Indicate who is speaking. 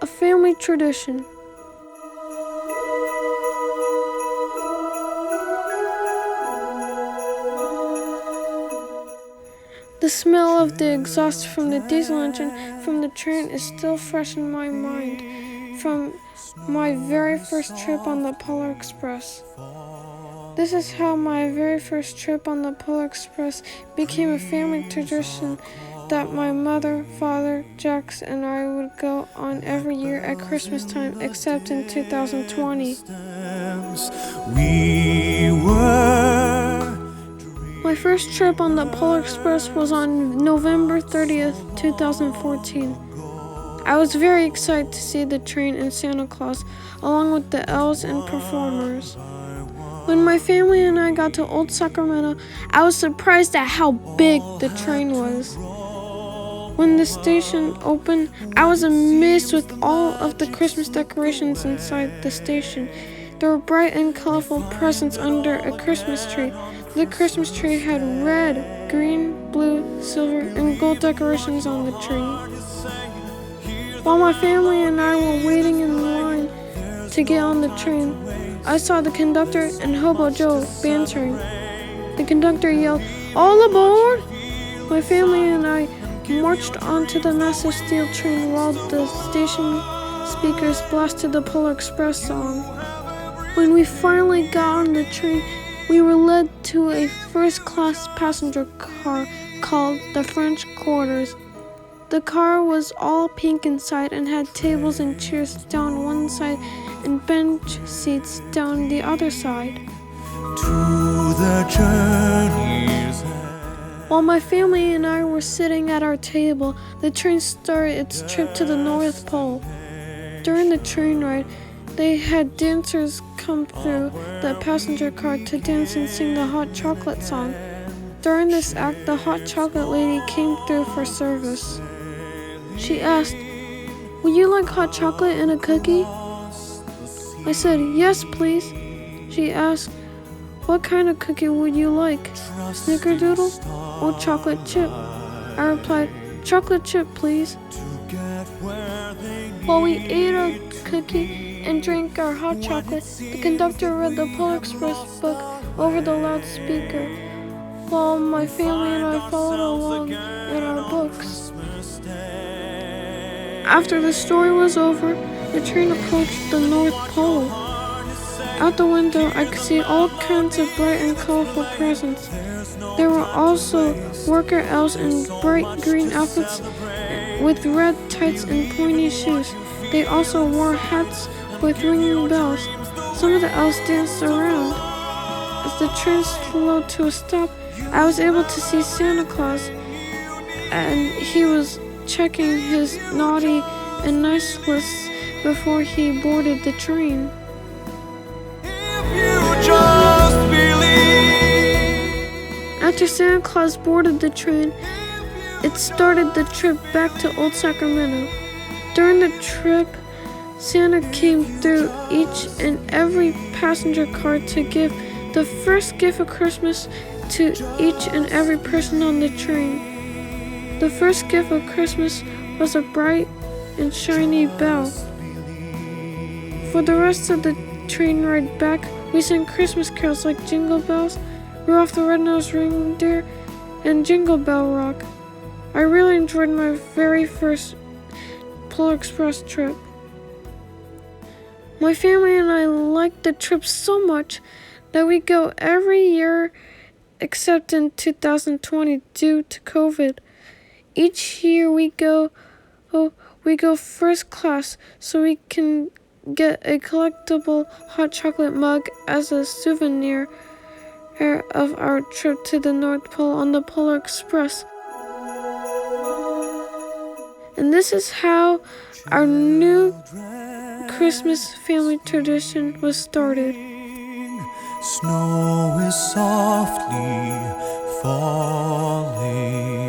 Speaker 1: a family tradition. The smell of the exhaust from the diesel engine from the train is still fresh in my mind from my very first trip on the Polar Express. This is how my very first trip on the Polar Express became a family tradition that my mother, father, Jax, and I would go on every year at Christmas time, except in 2020. My first trip on the Polar Express was on November 30th, 2014. I was very excited to see the train and Santa Claus, along with the elves and performers. When my family and I got to Old Sacramento, I was surprised at how big the train was. When the station opened, I was amazed with all of the Christmas decorations inside the station. There were bright and colorful presents under a Christmas tree. The Christmas tree had red, green, blue, silver, and gold decorations on the tree. While my family and I were waiting in line to get on the train, I saw the conductor and Hobo Joe bantering. The conductor yelled, "All aboard!" My family and I marched onto the massive steel train while the station speakers blasted the Polar Express song. When we finally got on the train, we were led to a first-class passenger car called the French Quarters. The car was all pink inside and had tables and chairs down one side and bench seats down the other side. While my family and I were sitting at our table, the train started its trip to the North Pole. During the train ride, they had dancers come through the passenger car to dance and sing the hot chocolate song. During this act, the hot chocolate lady came through for service. She asked, "Would you like hot chocolate and a cookie?" I said, "Yes, please." She asked, "What kind of cookie would you like? Snickerdoodle or chocolate chip?" I replied, "Chocolate chip, please." While we ate our cookie and drank our hot chocolate, the conductor read the Polar Express book over the loudspeaker, while my family and I followed along in our books. After the story was over, the train approached the North Pole. Out the window, I could see all kinds of bright and colorful presents. There were also worker elves in bright green outfits with red tights and pointy shoes. They also wore hats with ringing bells. Some of the elves danced around. As the train slowed to a stop, I was able to see Santa Claus, and he was checking his naughty and nice lists before he boarded the train. After Santa Claus boarded the train, it started the trip back to Old Sacramento. During the trip, Santa came through each and every passenger car to give the first gift of Christmas to each and every person on the train. The first gift of Christmas was a bright and shiny bell. For the rest of the train ride back, we sang Christmas carols like Jingle Bells, Rudolph the Red-Nosed Reindeer, and Jingle Bell Rock. I really enjoyed my very first Polar Express trip. My family and I liked the trip so much that we go every year except in 2020 due to COVID. Each year we go first class so we can get a collectible hot chocolate mug as a souvenir of our trip to the North Pole on the Polar Express. And this is how our new Christmas family tradition was started.
Speaker 2: Snow is softly falling.